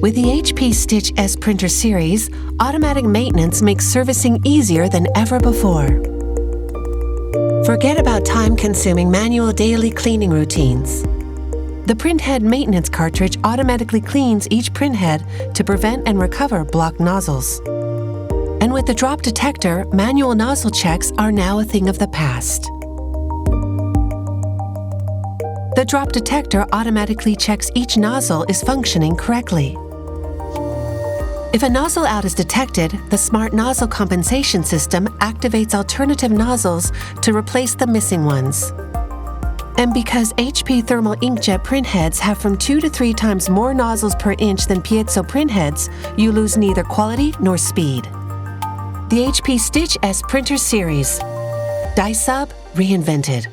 With the HP Stitch S printer series, automatic maintenance makes servicing easier than ever before. Forget about time-consuming manual daily cleaning routines. The printhead maintenance cartridge automatically cleans each printhead to prevent and recover blocked nozzles. And with the drop detector, manual nozzle checks are now a thing of the past. The drop detector automatically checks each nozzle is functioning correctly. If a nozzle out is detected, the Smart Nozzle Compensation System activates alternative nozzles to replace the missing ones. And because HP thermal inkjet printheads have from 2 to 3 times more nozzles per inch than piezo printheads, you lose neither quality nor speed. The HP Stitch S printer series. Dye sub reinvented.